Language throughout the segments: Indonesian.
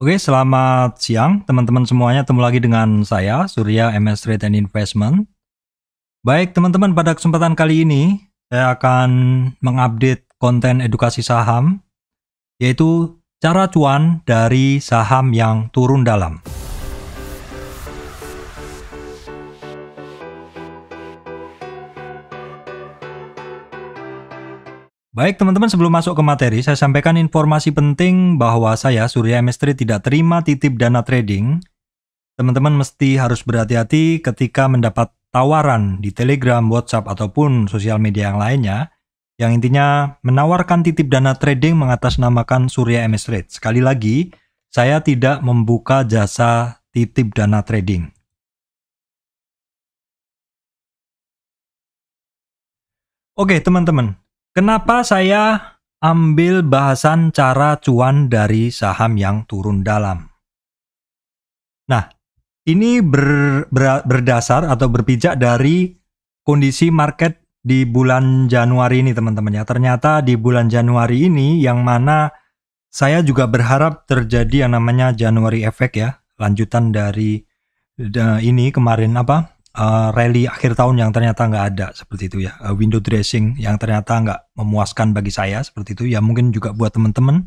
Oke, selamat siang teman-teman semuanya. Ketemu lagi dengan saya, Surya MS Trade and Investment. Baik teman-teman, pada kesempatan kali ini saya akan mengupdate konten edukasi saham, yaitu cara cuan dari saham yang turun dalam. Baik teman-teman, sebelum masuk ke materi, saya sampaikan informasi penting bahwa saya, Surya MS Trade, tidak terima titip dana trading. Teman-teman mesti harus berhati-hati ketika mendapat tawaran di Telegram, WhatsApp, ataupun sosial media yang lainnya, yang intinya menawarkan titip dana trading mengatasnamakan Surya MS Trade. Sekali lagi, saya tidak membuka jasa titip dana trading. Oke teman-teman, kenapa saya ambil bahasan cara cuan dari saham yang turun dalam? Nah, ini berdasar atau berpijak dari kondisi market di bulan Januari ini teman-teman ya. Ternyata di bulan Januari ini yang mana saya juga berharap terjadi yang namanya January Effect ya. Lanjutan dari ini kemarin rally akhir tahun yang ternyata nggak ada seperti itu ya. Window dressing yang ternyata nggak memuaskan bagi saya seperti itu ya. Mungkin juga buat teman-teman.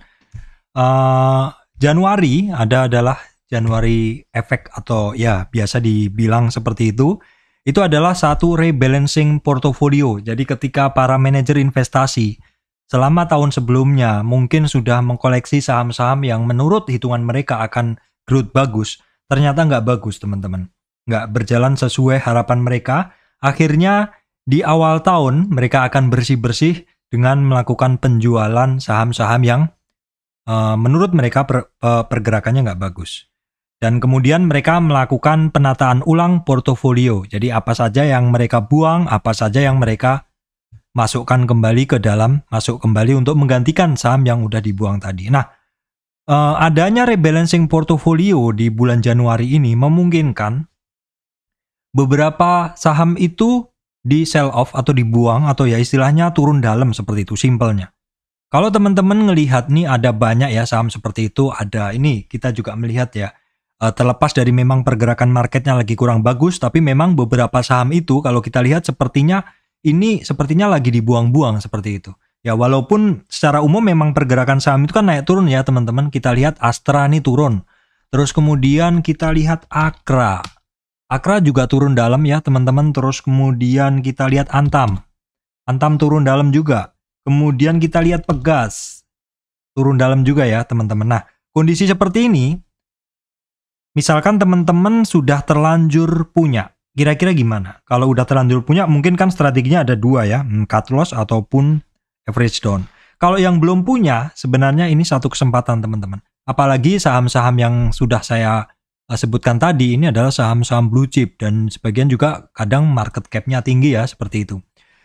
Januari adalah January Effect atau ya biasa dibilang seperti itu adalah satu rebalancing portofolio. Jadi ketika para manajer investasi selama tahun sebelumnya mungkin sudah mengkoleksi saham-saham yang menurut hitungan mereka akan growth bagus, ternyata nggak bagus teman-teman. Nggak berjalan sesuai harapan mereka. Akhirnya di awal tahun mereka akan bersih-bersih dengan melakukan penjualan saham-saham yang menurut mereka pergerakannya nggak bagus. Dan kemudian mereka melakukan penataan ulang portofolio. Jadi apa saja yang mereka buang, apa saja yang mereka masukkan kembali ke dalam, masuk kembali untuk menggantikan saham yang udah dibuang tadi. Nah, adanya rebalancing portofolio di bulan Januari ini memungkinkan beberapa saham itu di sell off atau dibuang atau ya istilahnya turun dalam seperti itu simpelnya. Kalau teman-teman ngelihat nih ada banyak ya saham seperti itu, ada ini kita juga melihat ya. Terlepas dari memang pergerakan marketnya lagi kurang bagus, tapi memang beberapa saham itu kalau kita lihat sepertinya lagi dibuang-buang seperti itu. Ya walaupun secara umum memang pergerakan saham itu kan naik turun ya teman-teman. Kita lihat Astra nih turun. Terus kemudian kita lihat Akra. Akra juga turun dalam ya teman-teman. Terus kemudian kita lihat Antam. Antam turun dalam juga. Kemudian kita lihat Pegas. Turun dalam juga ya teman-teman. Nah kondisi seperti ini, misalkan teman-teman sudah terlanjur punya, kira-kira gimana? Kalau udah terlanjur punya, mungkin kan strateginya ada dua ya, cut loss ataupun average down. Kalau yang belum punya, sebenarnya ini satu kesempatan teman-teman. Apalagi saham-saham yang sudah saya sebutkan tadi, ini adalah saham-saham blue chip, dan sebagian juga kadang market cap-nya tinggi ya, seperti itu.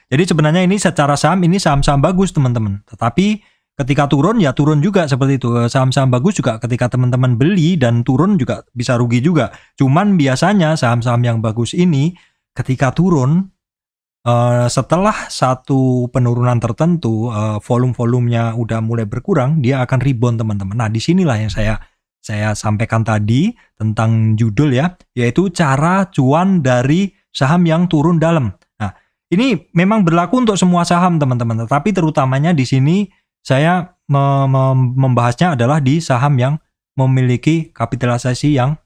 Jadi sebenarnya ini secara saham, ini saham-saham bagus teman-teman. Tetapi ketika turun ya turun juga seperti itu. Saham-saham bagus juga ketika teman-teman beli dan turun juga bisa rugi juga. Cuman biasanya saham-saham yang bagus ini ketika turun setelah satu penurunan tertentu, volume-volumenya udah mulai berkurang, dia akan rebound teman-teman. Nah disinilah yang saya sampaikan tadi tentang judul ya, yaitu cara cuan dari saham yang turun dalam. Nah ini memang berlaku untuk semua saham teman-teman, tetapi terutamanya di sini saya membahasnya adalah di saham yang memiliki kapitalisasi yang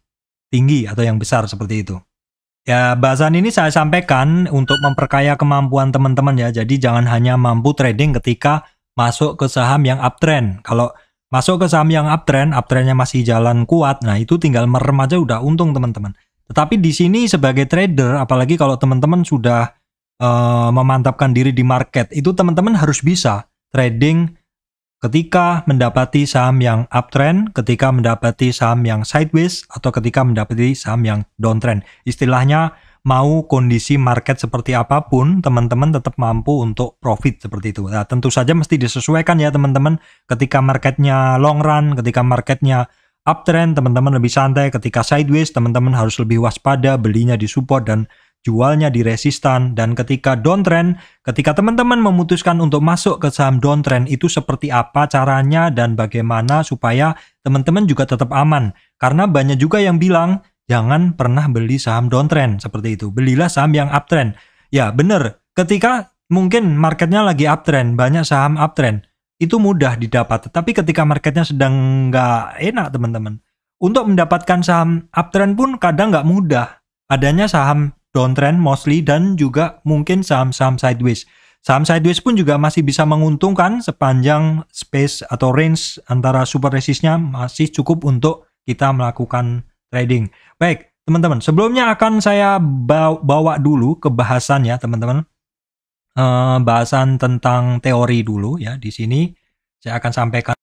tinggi atau yang besar seperti itu. Ya, bahasan ini saya sampaikan untuk memperkaya kemampuan teman-teman ya. Jadi jangan hanya mampu trading ketika masuk ke saham yang uptrend. Kalau masuk ke saham yang uptrendnya masih jalan kuat, nah itu tinggal merem aja udah untung teman-teman. Tetapi di sini sebagai trader, apalagi kalau teman-teman sudah memantapkan diri di market, itu teman-teman harus bisa trading ketika mendapati saham yang uptrend, ketika mendapati saham yang sideways, atau ketika mendapati saham yang downtrend. Istilahnya mau kondisi market seperti apapun, teman-teman tetap mampu untuk profit seperti itu. Nah, tentu saja mesti disesuaikan ya teman-teman. Ketika marketnya long run, ketika marketnya uptrend, teman-teman lebih santai. Ketika sideways, teman-teman harus lebih waspada, belinya di support dan jualnya di resistan. Dan ketika downtrend, ketika teman-teman memutuskan untuk masuk ke saham downtrend, itu seperti apa caranya dan bagaimana supaya teman-teman juga tetap aman. Karena banyak juga yang bilang, jangan pernah beli saham downtrend seperti itu. Belilah saham yang uptrend. Ya benar, ketika mungkin marketnya lagi uptrend, banyak saham uptrend, itu mudah didapat. Tapi ketika marketnya sedang nggak enak teman-teman, untuk mendapatkan saham uptrend pun kadang nggak mudah. Adanya saham downtrend mostly dan juga mungkin saham-saham sideways. Saham sideways pun juga masih bisa menguntungkan sepanjang space atau range antara support resistnya masih cukup untuk kita melakukan trading. Baik, teman-teman, sebelumnya akan saya bawa dulu ke bahasan ya, teman-teman. Bahasan tentang teori dulu ya. Di sini saya akan sampaikan.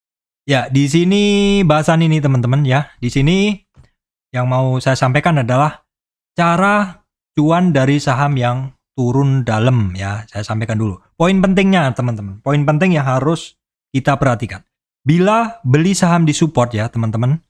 Ya, di sini bahasan ini teman-teman ya. Di sini yang mau saya sampaikan adalah cara cuan dari saham yang turun dalam ya. Saya sampaikan dulu. Poin pentingnya teman-teman. Poin penting yang harus kita perhatikan. Bila beli saham di support ya teman-teman.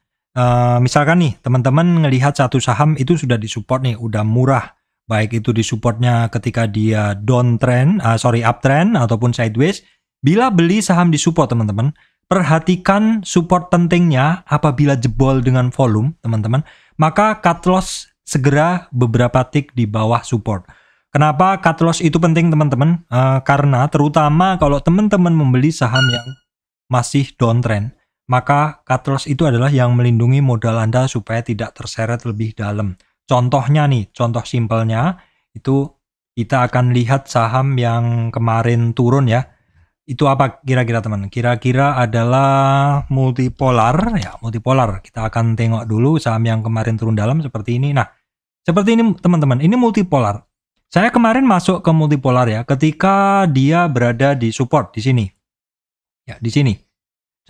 Misalkan nih teman-teman ngelihat satu saham itu sudah disupport nih, udah murah, baik itu disupportnya ketika dia uptrend ataupun sideways. Bila beli saham di support teman-teman, perhatikan support pentingnya apabila jebol dengan volume teman-teman, maka cut loss segera beberapa tick di bawah support. Kenapa cut loss itu penting teman-teman? Karena terutama kalau teman-teman membeli saham yang masih downtrend, maka cut loss itu adalah yang melindungi modal Anda supaya tidak terseret lebih dalam. Contohnya nih, contoh simpelnya itu kita akan lihat saham yang kemarin turun ya. Itu apa kira-kira teman? Kira-kira adalah multipolar ya, multipolar. Kita akan tengok dulu saham yang kemarin turun dalam seperti ini. Nah, seperti ini teman-teman, ini multipolar. Saya kemarin masuk ke multipolar ya, ketika dia berada di support di sini. Ya, di sini.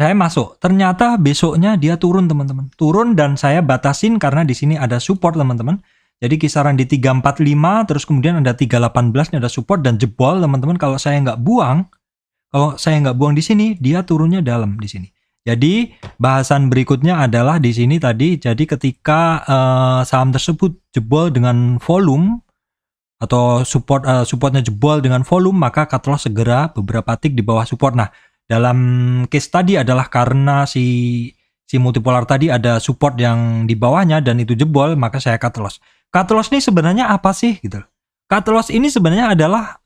Saya masuk, ternyata besoknya dia turun teman-teman. Turun dan saya batasin karena di sini ada support teman-teman. Jadi kisaran di 345, terus kemudian ada 318, ini ada support dan jebol teman-teman. Kalau saya nggak buang di sini, dia turunnya dalam di sini. Jadi bahasan berikutnya adalah di sini tadi. Jadi ketika saham tersebut jebol dengan volume atau supportnya jebol dengan volume, maka cut loss segera beberapa tick di bawah support. Nah, dalam case tadi adalah karena si multipolar tadi ada support yang di bawahnya dan itu jebol, maka saya cut loss. Cut loss ini sebenarnya apa sih gitu? Cut loss ini sebenarnya adalah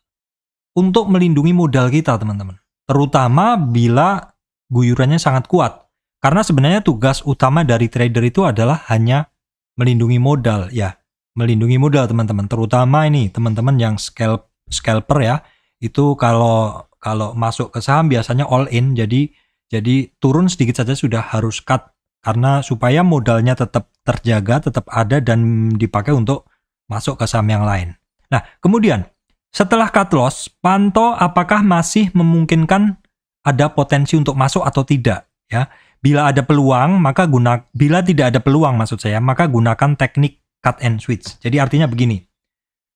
untuk melindungi modal kita teman-teman. Terutama bila guyurannya sangat kuat. Karena sebenarnya tugas utama dari trader itu adalah hanya melindungi modal ya. Melindungi modal teman-teman. Terutama ini teman-teman yang scalper ya. Itu kalau masuk ke saham biasanya all in, jadi turun sedikit saja sudah harus cut karena supaya modalnya tetap terjaga, tetap ada dan dipakai untuk masuk ke saham yang lain. Nah, kemudian setelah cut loss, pantau apakah masih memungkinkan ada potensi untuk masuk atau tidak ya. Bila ada peluang, bila tidak ada peluang maksud saya, maka gunakan teknik cut and switch. Jadi artinya begini.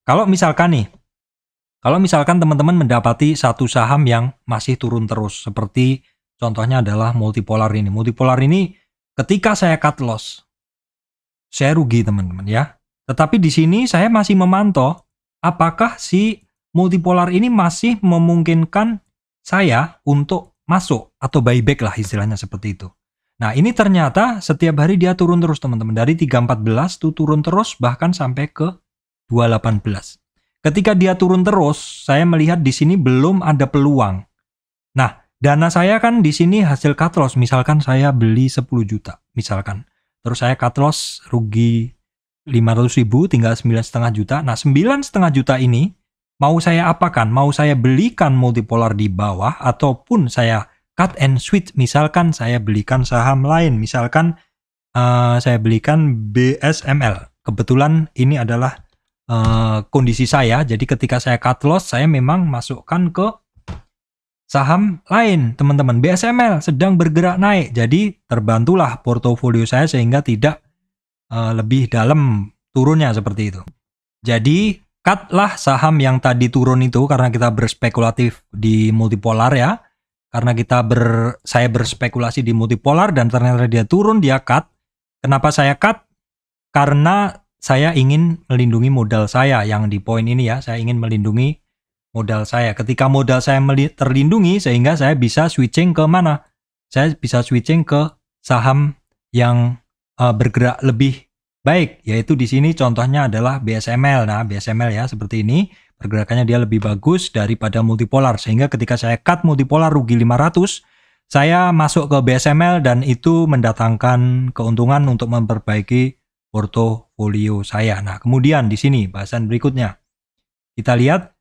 Kalau misalkan teman-teman mendapati satu saham yang masih turun terus, seperti contohnya adalah multipolar ini. Multipolar ini ketika saya cut loss, saya rugi teman-teman ya. Tetapi di sini saya masih memantau apakah si multipolar ini masih memungkinkan saya untuk masuk atau buyback lah istilahnya seperti itu. Nah ini ternyata setiap hari dia turun terus teman-teman. Dari 314 tuh turun terus bahkan sampai ke 218. Ketika dia turun terus, saya melihat di sini belum ada peluang. Nah, dana saya kan di sini hasil cut loss. Misalkan saya beli 10 juta, misalkan. Terus saya cut loss rugi 500.000, tinggal 9,5 juta. Nah, 9,5 juta ini mau saya apakan? Mau saya belikan multipolar di bawah ataupun saya cut and switch. Misalkan saya belikan saham lain. Misalkan saya belikan BSML. Kebetulan ini adalah kondisi saya, jadi ketika saya cut loss, saya memang masukkan ke saham lain, teman-teman. BSML sedang bergerak naik, jadi terbantulah portofolio saya sehingga tidak lebih dalam turunnya seperti itu. Jadi cutlah saham yang tadi turun itu karena kita berspekulatif di multipolar ya, karena saya berspekulasi di multipolar dan ternyata dia turun, dia cut. Kenapa saya cut? Karena saya ingin melindungi modal saya yang di poin ini ya. Saya ingin melindungi modal saya. Ketika modal saya terlindungi, sehingga saya bisa switching ke mana? Saya bisa switching ke saham yang bergerak lebih baik, yaitu di sini contohnya adalah BSML. Nah, BSML ya seperti ini, pergerakannya dia lebih bagus daripada multipolar, sehingga ketika saya cut multipolar rugi 500, saya masuk ke BSML dan itu mendatangkan keuntungan untuk memperbaiki portofolio saya. Nah, kemudian di sini bahasan berikutnya. Kita lihat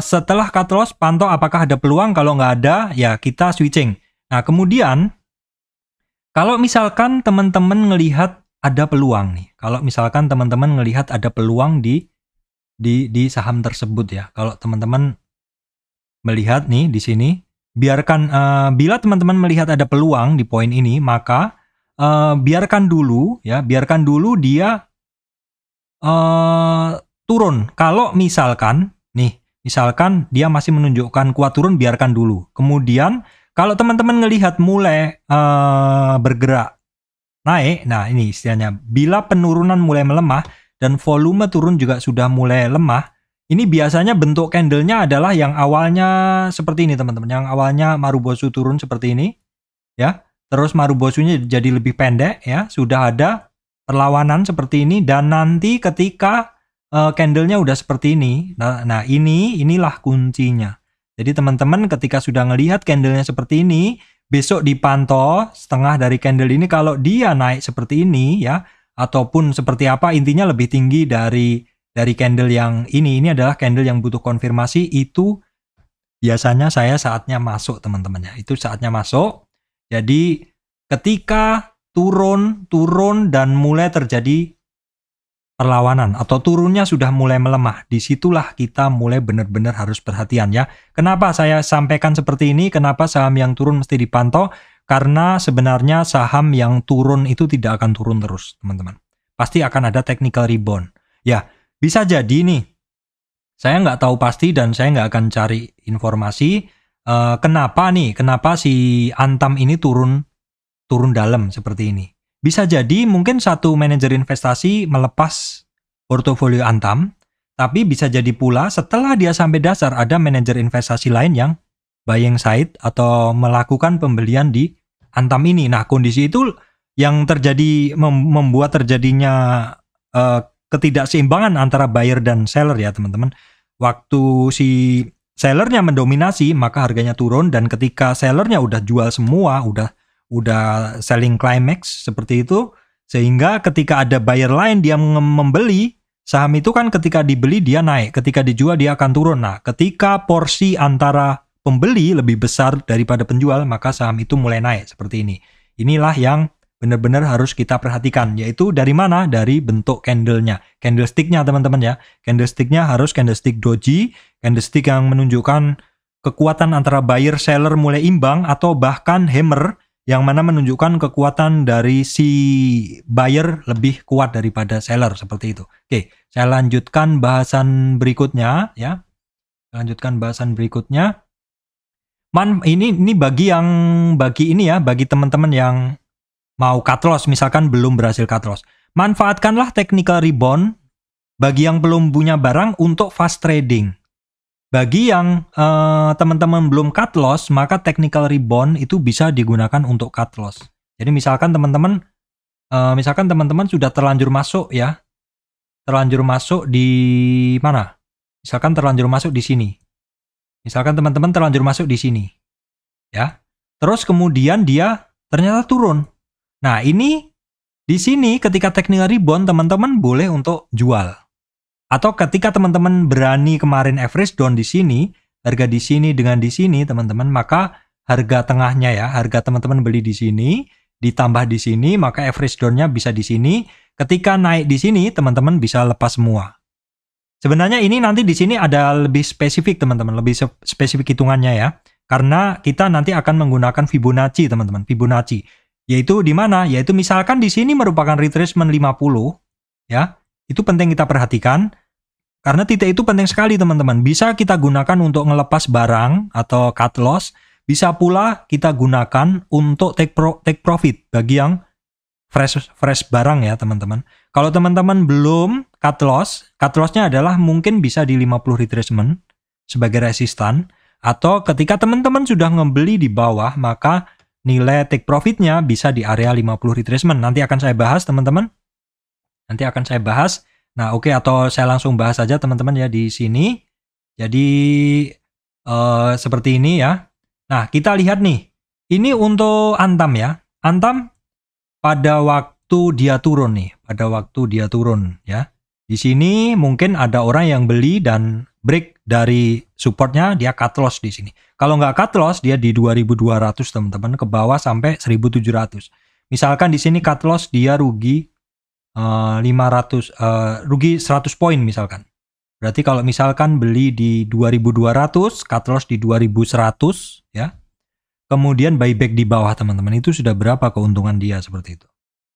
setelah cut loss, pantau apakah ada peluang. Kalau nggak ada, ya kita switching. Nah, kemudian kalau misalkan teman-teman ngelihat ada peluang nih. Kalau misalkan teman-teman ngelihat ada peluang di saham tersebut ya. Kalau teman-teman melihat nih di sini, biarkan bila teman-teman melihat ada peluang di poin ini, maka biarkan dulu dia turun. Kalau misalkan dia masih menunjukkan kuat turun, biarkan dulu. Kemudian kalau teman-teman ngelihat mulai bergerak naik, nah ini istilahnya, bila penurunan mulai melemah dan volume turun juga sudah mulai lemah, ini biasanya bentuk candlenya adalah yang awalnya seperti ini teman-teman, yang awalnya Marubozu turun seperti ini, ya, terus Marubozunya jadi lebih pendek, ya, sudah ada perlawanan seperti ini, dan nanti ketika candlenya udah seperti ini, nah inilah kuncinya. Jadi teman-teman ketika sudah ngelihat candlenya seperti ini, besok dipantau setengah dari candle ini, kalau dia naik seperti ini ya, ataupun seperti apa, intinya lebih tinggi dari candle yang ini adalah candle yang butuh konfirmasi, itu biasanya saya saatnya masuk teman-teman ya. Itu saatnya masuk. Jadi ketika turun dan mulai terjadi perlawanan atau turunnya sudah mulai melemah, disitulah kita mulai benar-benar harus perhatian ya. Kenapa saya sampaikan seperti ini? Kenapa saham yang turun mesti dipantau? Karena sebenarnya saham yang turun itu tidak akan turun terus, teman-teman. Pasti akan ada technical rebound. Ya, bisa jadi nih, saya nggak tahu pasti dan saya nggak akan cari informasi kenapa si Antam ini turun dalam seperti ini. Bisa jadi mungkin satu manajer investasi melepas portofolio Antam, tapi bisa jadi pula setelah dia sampai dasar ada manajer investasi lain yang buying side atau melakukan pembelian di Antam ini. Nah, kondisi itu yang terjadi membuat terjadinya ketidakseimbangan antara buyer dan seller ya teman-teman. Waktu si sellernya mendominasi, maka harganya turun, dan ketika sellernya udah jual semua, udah selling climax seperti itu, sehingga ketika ada buyer lain dia membeli saham itu kan, ketika dibeli dia naik, ketika dijual dia akan turun. Nah, ketika porsi antara pembeli lebih besar daripada penjual, maka saham itu mulai naik seperti ini. Inilah yang benar-benar harus kita perhatikan, yaitu dari mana? Dari bentuk candlenya, candlesticknya teman-teman ya. Candlesticknya harus candlestick doji, candlestick yang menunjukkan kekuatan antara buyer seller mulai imbang, atau bahkan hammer yang mana menunjukkan kekuatan dari si buyer lebih kuat daripada seller seperti itu. Oke, saya lanjutkan bahasan berikutnya ya. Ini bagi teman-teman yang mau cut loss, misalkan belum berhasil cut loss. Manfaatkanlah technical rebound bagi yang belum punya barang untuk fast trading. Bagi yang teman-teman belum cut loss, maka technical rebound itu bisa digunakan untuk cut loss. Jadi misalkan teman-teman sudah terlanjur masuk ya. Terlanjur masuk di mana? Misalkan terlanjur masuk di sini. Misalkan teman-teman terlanjur masuk di sini. Ya. Terus kemudian dia ternyata turun. Nah, ini di sini ketika technical rebound teman-teman boleh untuk jual. Atau ketika teman-teman berani kemarin average down di sini, harga di sini dengan di sini teman-teman, maka harga tengahnya ya, harga teman-teman beli di sini, ditambah di sini, maka average down-nya bisa di sini. Ketika naik di sini, teman-teman bisa lepas semua. Sebenarnya ini nanti di sini ada lebih spesifik teman-teman, lebih spesifik hitungannya ya. Karena kita nanti akan menggunakan Fibonacci teman-teman, Fibonacci. Yaitu di mana? Yaitu misalkan di sini merupakan retracement 50 ya. Itu penting kita perhatikan, karena titik itu penting sekali teman-teman. Bisa kita gunakan untuk ngelepas barang atau cut loss, bisa pula kita gunakan untuk take profit bagi yang fresh barang ya teman-teman. Kalau teman-teman belum cut loss-nya adalah mungkin bisa di 50 retracement sebagai resistan, atau ketika teman-teman sudah ngebeli di bawah, maka nilai take profit-nya bisa di area 50 retracement. Nanti akan saya bahas, teman-teman. Nanti akan saya bahas. Nah, oke, atau saya langsung bahas saja, teman-teman, ya di sini. Jadi, seperti ini ya. Nah, kita lihat nih. Ini untuk Antam ya. Antam pada waktu dia turun nih. Pada waktu dia turun ya. Di sini mungkin ada orang yang beli dan break dari supportnya, dia cut loss di sini. Kalau nggak cut loss, dia di 2200 teman-teman, ke bawah sampai 1700. Misalkan di sini cut loss dia rugi 500, rugi 100 poin misalkan. Berarti kalau misalkan beli di 2200, cut loss di 2100 ya. Kemudian buyback di bawah teman-teman, itu sudah berapa keuntungan dia seperti itu.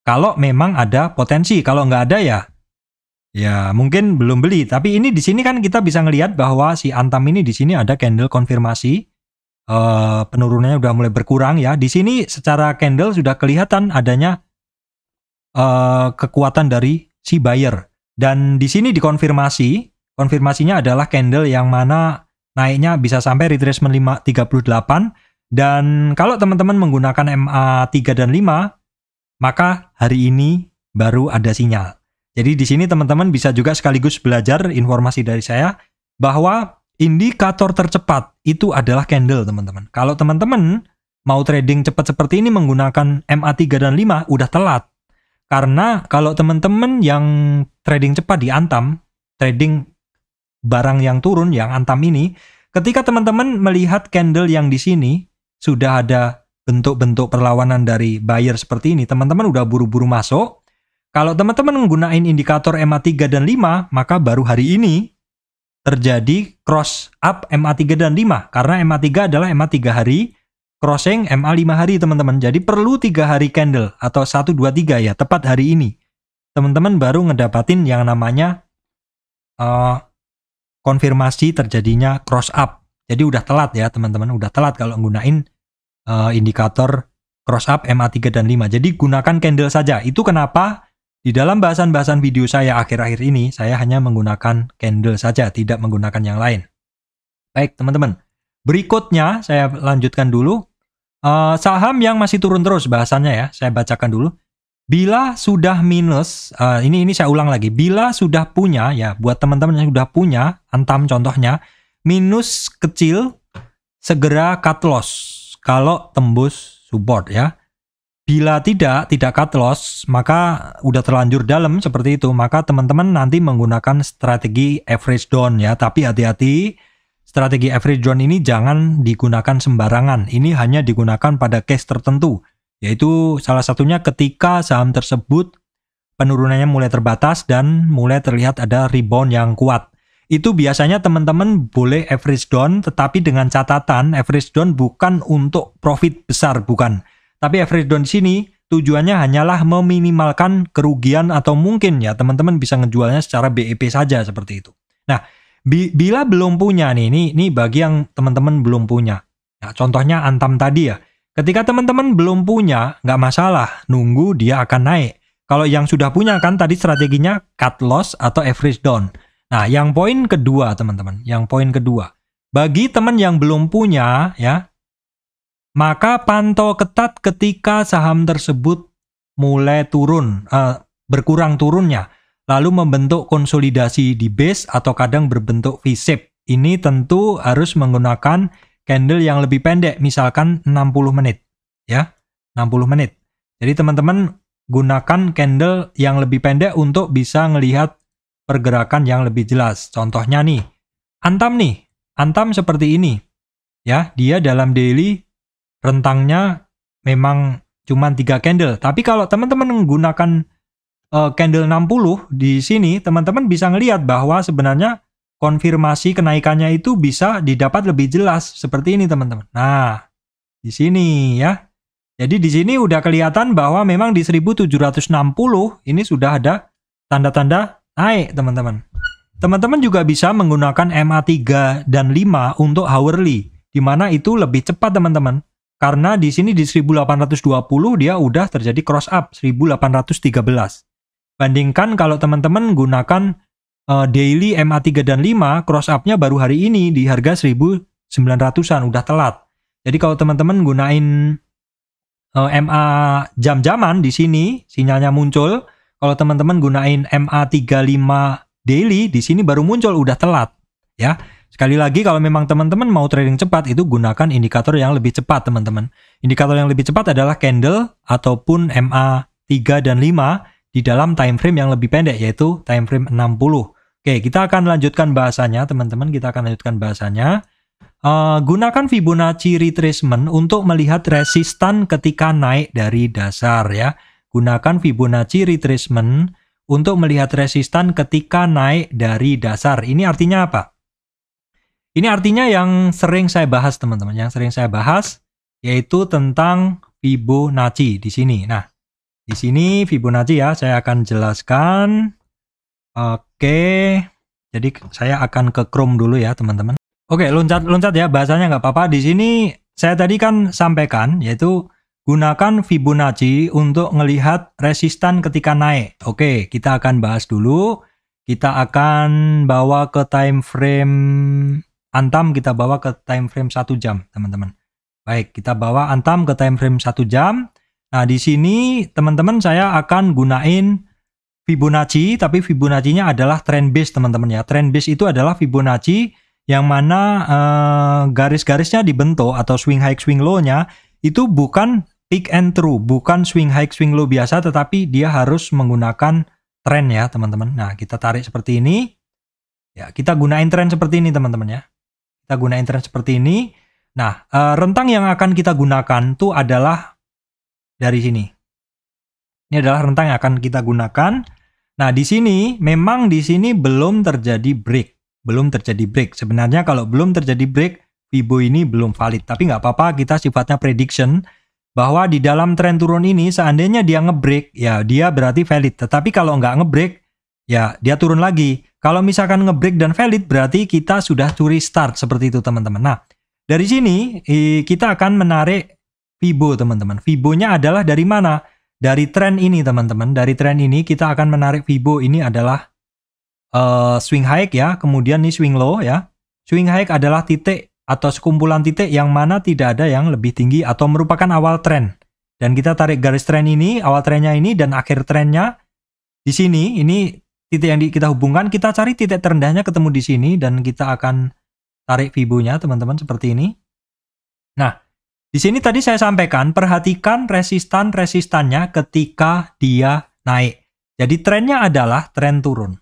Kalau memang ada potensi, kalau nggak ada ya mungkin belum beli. Tapi ini di sini kan kita bisa ngelihat bahwa si Antam ini di sini ada candle konfirmasi, penurunannya udah mulai berkurang ya. Di sini secara candle sudah kelihatan adanya kekuatan dari si buyer. Dan di sini konfirmasinya adalah candle yang mana naiknya bisa sampai retracement 38. Dan kalau teman-teman menggunakan MA 3 dan 5, maka hari ini baru ada sinyal. Jadi di sini teman-teman bisa juga sekaligus belajar informasi dari saya bahwa indikator tercepat itu adalah candle, teman-teman. Kalau teman-teman mau trading cepat seperti ini menggunakan MA 3 dan 5 udah telat. Karena kalau teman-teman yang trading cepat di Antam, trading barang yang turun yang Antam ini, ketika teman-teman melihat candle yang di sini sudah ada bentuk-bentuk perlawanan dari buyer seperti ini, teman-teman udah buru-buru masuk. Kalau teman-teman menggunakan indikator MA 3 dan 5, maka baru hari ini terjadi cross up MA 3 dan 5. Karena MA 3 adalah MA 3 hari, crossing MA 5 hari teman-teman. Jadi perlu 3 hari candle atau 1, 2, 3 ya, tepat hari ini. Teman-teman baru ngedapatin yang namanya konfirmasi terjadinya cross up. Jadi udah telat ya teman-teman, udah telat kalau menggunakan indikator cross up MA 3 dan 5. Jadi gunakan candle saja. Itu kenapa di dalam bahasan-bahasan video saya akhir-akhir ini, saya hanya menggunakan candle saja, tidak menggunakan yang lain. Baik teman-teman, berikutnya saya lanjutkan dulu. Saham yang masih turun terus bahasannya ya, saya bacakan dulu. Bila sudah minus, ini saya ulang lagi, bila sudah punya, ya buat teman-teman yang sudah punya, Antam contohnya, minus kecil, segera cut loss kalau tembus support ya. Bila tidak cut loss, maka udah terlanjur dalam seperti itu, maka teman-teman nanti menggunakan strategi average down ya. Tapi hati-hati, strategi average down ini jangan digunakan sembarangan. Ini hanya digunakan pada case tertentu, yaitu salah satunya ketika saham tersebut penurunannya mulai terbatas dan mulai terlihat ada rebound yang kuat. Itu biasanya teman-teman boleh average down, tetapi dengan catatan average down bukan untuk profit besar, bukan. Tapi average down di sini tujuannya hanyalah meminimalkan kerugian atau mungkin ya teman-teman bisa ngejualnya secara BEP saja seperti itu. Nah, bila belum punya nih, ini bagi yang teman-teman belum punya. Nah, contohnya Antam tadi ya. Ketika teman-teman belum punya, nggak masalah, nunggu dia akan naik. Kalau yang sudah punya kan tadi strateginya cut loss atau average down. Nah, yang poin kedua teman-teman, yang poin kedua. Bagi teman yang belum punya ya, maka pantau ketat ketika saham tersebut mulai turun, berkurang turunnya, lalu membentuk konsolidasi di base atau kadang berbentuk V-shape. Ini tentu harus menggunakan candle yang lebih pendek, misalkan 60 menit. Ya, 60 menit. Jadi teman-teman gunakan candle yang lebih pendek untuk bisa ngelihat pergerakan yang lebih jelas. Contohnya nih, Antam seperti ini. Ya, dia dalam daily rentangnya memang cuma 3 candle. Tapi kalau teman-teman menggunakan candle 60 di sini, teman-teman bisa ngelihat bahwa sebenarnya konfirmasi kenaikannya itu bisa didapat lebih jelas seperti ini teman-teman. Nah, di sini ya. Jadi di sini udah kelihatan bahwa memang di 1760 ini sudah ada tanda-tanda naik teman-teman. Teman-teman juga bisa menggunakan MA 3 dan 5 untuk hourly, di mana itu lebih cepat teman-teman. Karena di sini di 1820 dia udah terjadi cross up 1813. Bandingkan kalau teman-teman gunakan daily MA3 dan 5, cross up-nya baru hari ini di harga 1900-an, udah telat. Jadi kalau teman-teman gunain MA jam-jaman di sini, sinyalnya muncul. Kalau teman-teman gunain MA35 daily, di sini baru muncul, udah telat. Ya, sekali lagi kalau memang teman-teman mau trading cepat, itu gunakan indikator yang lebih cepat, teman-teman. Indikator yang lebih cepat adalah candle ataupun MA3 dan 5 di dalam time frame yang lebih pendek, yaitu time frame 60. Oke, kita akan lanjutkan bahasanya, teman-teman. Kita akan lanjutkan bahasanya. Gunakan Fibonacci retracement untuk melihat resistan ketika naik dari dasar, ya. Gunakan Fibonacci retracement untuk melihat resistan ketika naik dari dasar. Ini artinya apa? Ini artinya yang sering saya bahas, teman-teman. Yang sering saya bahas yaitu tentang Fibonacci di sini. Nah, di sini Fibonacci ya, saya akan jelaskan. Oke, jadi saya akan ke Chrome dulu ya, teman-teman. Oke, loncat ya, bahasanya nggak apa-apa. Di sini saya tadi kan sampaikan, yaitu gunakan Fibonacci untuk melihat resistan ketika naik. Oke, kita akan bahas dulu. Kita akan bawa ke time frame Antam, kita bawa ke time frame 1 jam, teman-teman. Baik, kita bawa Antam ke time frame 1 jam. Nah, di sini teman-teman saya akan gunain Fibonacci, tapi Fibonacci-nya adalah trend base, teman-teman ya. Trend base itu adalah Fibonacci yang mana garis-garisnya dibentuk atau swing high swing low-nya itu bukan peak and through, bukan swing high swing low biasa, tetapi dia harus menggunakan trend ya, teman-teman. Nah, kita tarik seperti ini. Ya, kita gunain trend seperti ini, teman-teman ya. Kita gunain trend seperti ini. Nah, rentang yang akan kita gunakan itu adalah dari sini. Ini adalah rentang yang akan kita gunakan. Nah, di sini memang di sini belum terjadi break. Belum terjadi break. Sebenarnya kalau belum terjadi break, Fibo ini belum valid. Tapi nggak apa-apa, kita sifatnya prediction bahwa di dalam tren turun ini seandainya dia ngebreak, ya dia berarti valid. Tetapi kalau nggak ngebreak, ya dia turun lagi. Kalau misalkan ngebreak dan valid, berarti kita sudah curi start seperti itu, teman-teman. Nah, dari sini kita akan menarik Fibo, teman-teman. Fibonya adalah dari mana? Dari tren ini, teman-teman. Dari tren ini kita akan menarik Fibo. Ini adalah swing high ya, kemudian ini swing low ya. Swing high adalah titik atau sekumpulan titik yang mana tidak ada yang lebih tinggi atau merupakan awal tren. Dan kita tarik garis tren ini, awal trennya ini dan akhir trennya di sini. Ini titik yang kita hubungkan. Kita cari titik terendahnya ketemu di sini dan kita akan tarik Fibonya, teman-teman, seperti ini. Nah, di sini tadi saya sampaikan, perhatikan resistan-resistannya ketika dia naik. Jadi trennya adalah tren turun.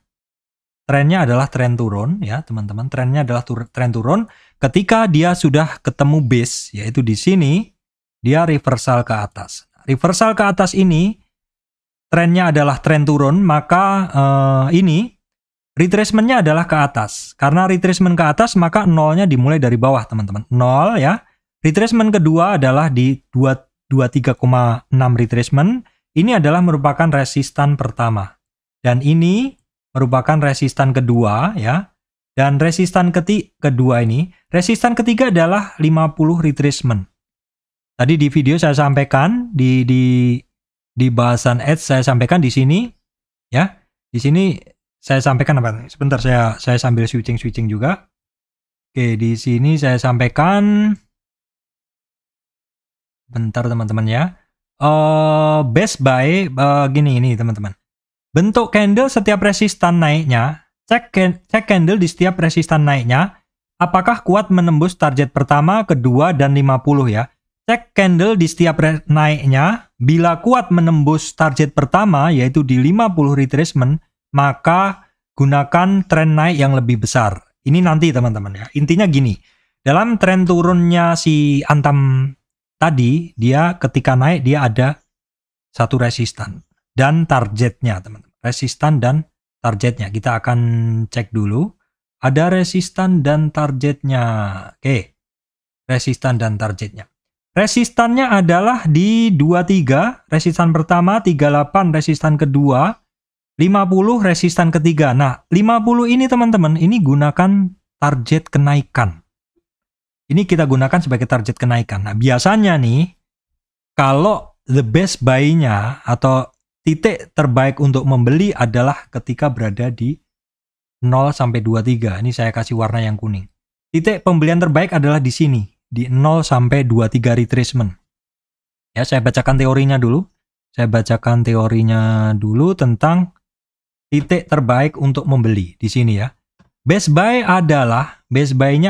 Trennya adalah tren turun ya, teman-teman. Trennya adalah tren turun. Ketika dia sudah ketemu base, yaitu di sini, dia reversal ke atas. Reversal ke atas ini, trennya adalah tren turun, maka ini retracement-nya adalah ke atas. Karena retracement ke atas, maka nolnya dimulai dari bawah, teman-teman. 0 ya. Retracement kedua adalah di 23,6 retracement. Ini adalah merupakan resistan pertama. Dan ini merupakan resistan kedua ya. Dan resistan kedua ini, resistan ketiga adalah 50 retracement. Tadi di video saya sampaikan di bahasan ads saya sampaikan di sini ya. Di sini saya sampaikan apa? Sebentar saya sambil switching juga. Oke, di sini saya sampaikan bentar teman-teman ya. Best buy gini ini teman-teman. Bentuk candle setiap resistan naiknya, cek candle di setiap resistan naiknya, apakah kuat menembus target pertama, kedua, dan 50 ya. Cek candle di setiap naiknya, bila kuat menembus target pertama, yaitu di 50 retracement, maka gunakan tren naik yang lebih besar. Ini nanti teman-teman ya. Intinya gini, dalam tren turunnya si Antam tadi, dia ketika naik, dia ada satu resistan dan targetnya, teman-teman. Resistan dan targetnya. Kita akan cek dulu. Ada resistan dan targetnya. Oke. Resistan dan targetnya. Resistannya adalah di 23, resistan pertama, 38 resistan kedua, 50 resistan ketiga. Nah, 50 ini teman-teman, ini gunakan target kenaikan. Ini kita gunakan sebagai target kenaikan. Nah, biasanya nih, kalau the best buy-nya atau titik terbaik untuk membeli adalah ketika berada di 0 sampai 23. Ini saya kasih warna yang kuning. Titik pembelian terbaik adalah di sini, di 0 sampai 23 retracement. Ya, saya bacakan teorinya dulu. Saya bacakan teorinya dulu tentang titik terbaik untuk membeli di sini ya. Best buy-nya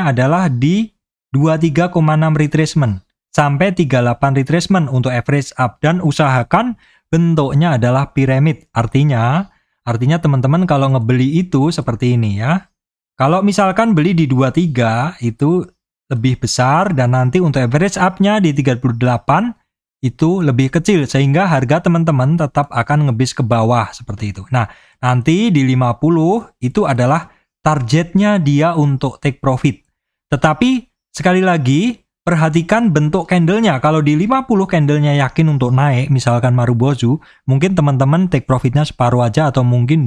adalah di 23,6 retracement sampai 38 retracement untuk average up, dan usahakan bentuknya adalah piramid. Artinya teman-teman kalau ngebeli itu seperti ini ya. Kalau misalkan beli di 23 itu lebih besar, dan nanti untuk average up-nya di 38 itu lebih kecil, sehingga harga teman-teman tetap akan ngebis ke bawah seperti itu. Nah, nanti di 50 itu adalah targetnya dia untuk take profit. Tetapi sekali lagi perhatikan bentuk candlenya. Kalau di 50 candlenya yakin untuk naik, misalkan Marubozu, mungkin teman-teman take profitnya separuh aja atau mungkin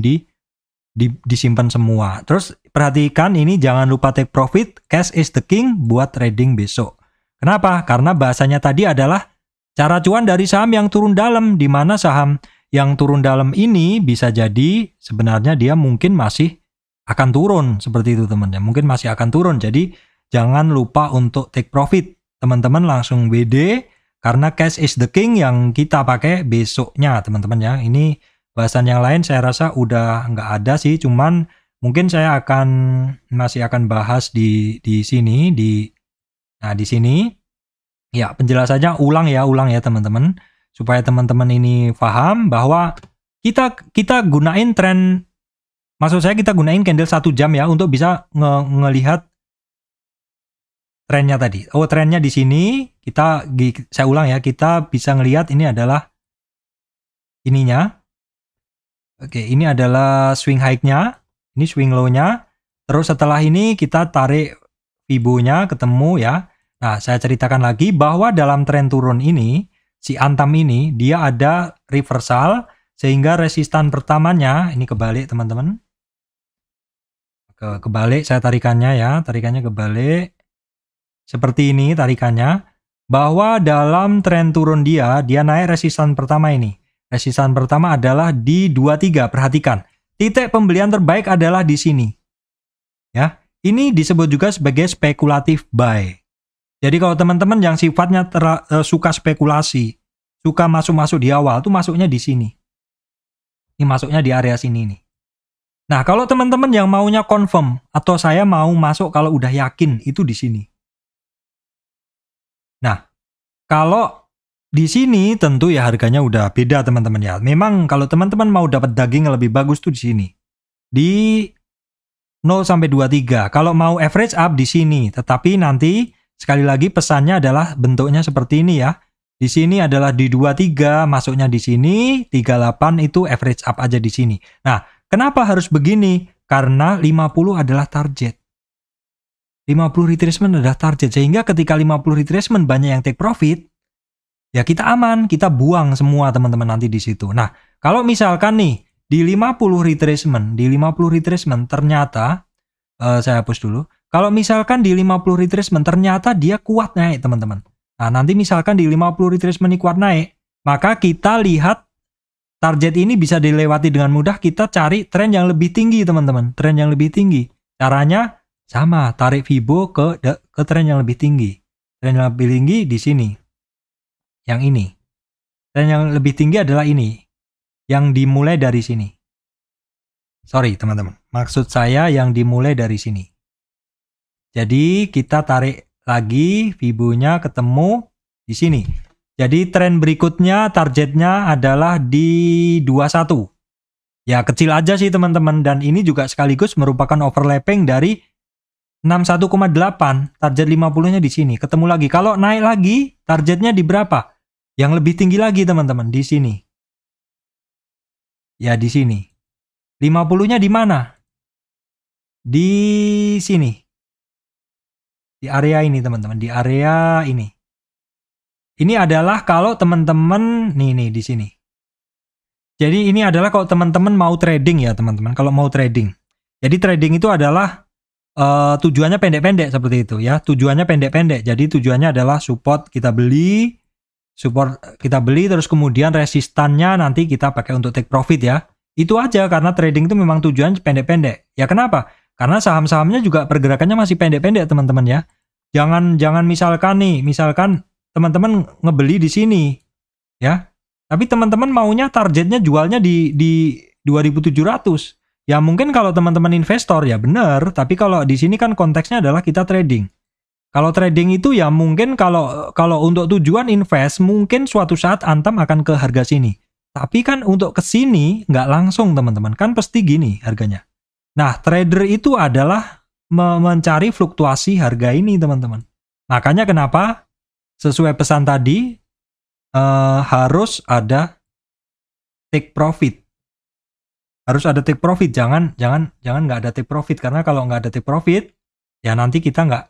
disimpan semua. Terus perhatikan ini, jangan lupa take profit, cash is the king buat trading besok. Kenapa? Karena bahasanya tadi adalah cara cuan dari saham yang turun dalam, di mana saham yang turun dalam ini bisa jadi sebenarnya dia mungkin masih akan turun seperti itu teman-teman. Mungkin masih akan turun. Jadi jangan lupa untuk take profit. Teman-teman langsung WD karena cash is the king yang kita pakai besoknya teman-teman ya. Ini bahasan yang lain saya rasa udah nggak ada sih, cuman mungkin saya masih akan bahas di sini di sini. Ya, penjelasannya ulang ya teman-teman, supaya teman-teman ini paham bahwa kita gunain tren, maksud saya kita gunain candle 1 jam ya untuk bisa ngelihat trennya tadi. Oh, trennya di sini saya ulang ya, kita bisa ngelihat ini adalah ininya. Oke, ini adalah swing high-nya, ini swing low-nya. Terus setelah ini kita tarik Fibo-nya ketemu ya. Nah, saya ceritakan lagi bahwa dalam tren turun ini, si Antam ini, dia ada reversal, sehingga resistan pertamanya, ini kebalik teman-teman. Kebalik saya tarikannya ya, tarikannya kebalik. Seperti ini tarikannya, bahwa dalam tren turun dia naik resistan pertama ini. Resistan pertama adalah di 23, perhatikan. Titik pembelian terbaik adalah di sini. Ya, ini disebut juga sebagai spekulatif buy. Jadi kalau teman-teman yang sifatnya suka spekulasi, suka masuk-masuk di awal, tuh masuknya di sini. Ini masuknya di area sini nih. Nah, kalau teman-teman yang maunya confirm, atau saya mau masuk kalau udah yakin, itu di sini. Nah, kalau di sini tentu ya harganya udah beda teman-teman ya. Memang kalau teman-teman mau dapat daging yang lebih bagus tuh di sini. Di 0 sampai 23. Kalau mau average up di sini, tetapi nanti sekali lagi pesannya adalah bentuknya seperti ini ya. Di sini adalah di 23, masuknya di sini, 38 itu average up aja di sini. Nah, kenapa harus begini? Karena 50 adalah target. 50 retracement adalah target. Sehingga ketika 50 retracement banyak yang take profit, ya kita aman, kita buang semua teman-teman nanti di situ. Nah, kalau misalkan nih, di 50 retracement ternyata, saya hapus dulu. Kalau misalkan di 50 retracement ternyata dia kuat naik teman-teman. Nah, nanti misalkan di 50 retracement ini kuat naik, maka kita lihat target ini bisa dilewati dengan mudah, kita cari tren yang lebih tinggi teman-teman. Tren yang lebih tinggi. Caranya sama, tarik Fibo ke tren yang lebih tinggi. Tren yang lebih tinggi di sini. Yang ini. Tren yang lebih tinggi adalah ini. Yang dimulai dari sini. Sorry teman-teman. Maksud saya yang dimulai dari sini. Jadi kita tarik lagi, Fibo-nya ketemu di sini. Jadi tren berikutnya targetnya adalah di 21. Ya kecil aja sih teman-teman, dan ini juga sekaligus merupakan overlapping dari 61,8. Target 50-nya di sini. Ketemu lagi. Kalau naik lagi, targetnya di berapa? Yang lebih tinggi lagi teman-teman, di sini. Ya di sini. 50-nya di mana? Di sini. Di area ini teman-teman, di area ini. Ini adalah kalau teman-teman nih di sini. Jadi ini adalah kalau teman-teman mau trading ya teman-teman, kalau mau trading. Jadi trading itu adalah tujuannya pendek-pendek seperti itu ya. Tujuannya pendek-pendek. Jadi tujuannya adalah support kita beli, Support kita beli, terus kemudian resistannya nanti kita pakai untuk take profit ya. Itu aja, karena trading itu memang tujuan pendek-pendek. Ya kenapa? Karena saham-sahamnya juga pergerakannya masih pendek-pendek teman-teman ya. Jangan misalkan teman-teman ngebeli di sini ya. Tapi teman-teman maunya targetnya jualnya di 2.700. Ya mungkin kalau teman-teman investor ya benar, tapi kalau di sini kan konteksnya adalah kita trading. Kalau trading itu ya mungkin kalau untuk tujuan invest mungkin suatu saat Antam akan ke harga sini. Tapi kan untuk ke sini nggak langsung teman-teman, kan pasti gini harganya. Nah, trader itu adalah mencari fluktuasi harga ini teman-teman. Makanya kenapa sesuai pesan tadi harus ada take profit. Harus ada take profit, jangan nggak ada take profit, karena kalau nggak ada take profit ya nanti kita nggak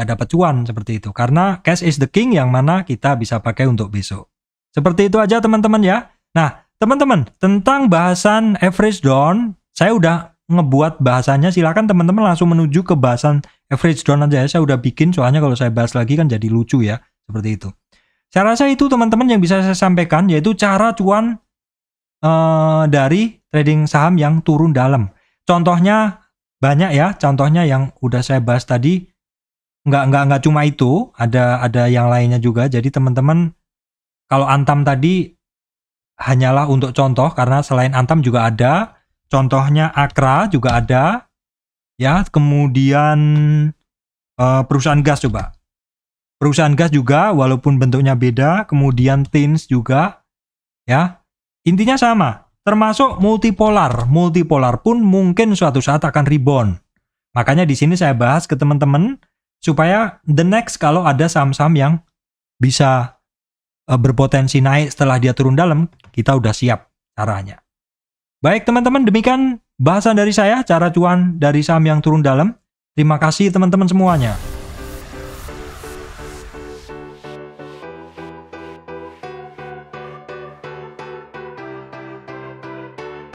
dapat cuan seperti itu, karena cash is the king yang mana kita bisa pakai untuk besok. Seperti itu aja teman-teman ya. Nah teman-teman, tentang bahasan average down saya udah ngebuat bahasannya, silakan teman-teman langsung menuju ke bahasan average down aja ya. Saya udah bikin, soalnya kalau saya bahas lagi kan jadi lucu ya, seperti itu. Saya rasa itu teman-teman yang bisa saya sampaikan, yaitu cara cuan dari trading saham yang turun dalam. Contohnya banyak ya, contohnya yang udah saya bahas tadi. Nggak cuma itu, ada yang lainnya juga. Jadi teman-teman, kalau Antam tadi hanyalah untuk contoh, karena selain Antam juga ada. Contohnya Akra juga ada. Ya, kemudian perusahaan gas coba. Perusahaan gas juga walaupun bentuknya beda, kemudian Tins juga. Ya. Intinya sama, termasuk multipolar. Multipolar pun mungkin suatu saat akan rebound. Makanya di sini saya bahas ke teman-teman supaya the next kalau ada saham-saham yang bisa berpotensi naik setelah dia turun dalam, kita udah siap caranya. Baik teman-teman, demikian bahasan dari saya, cara cuan dari saham yang turun dalam. Terima kasih teman-teman semuanya.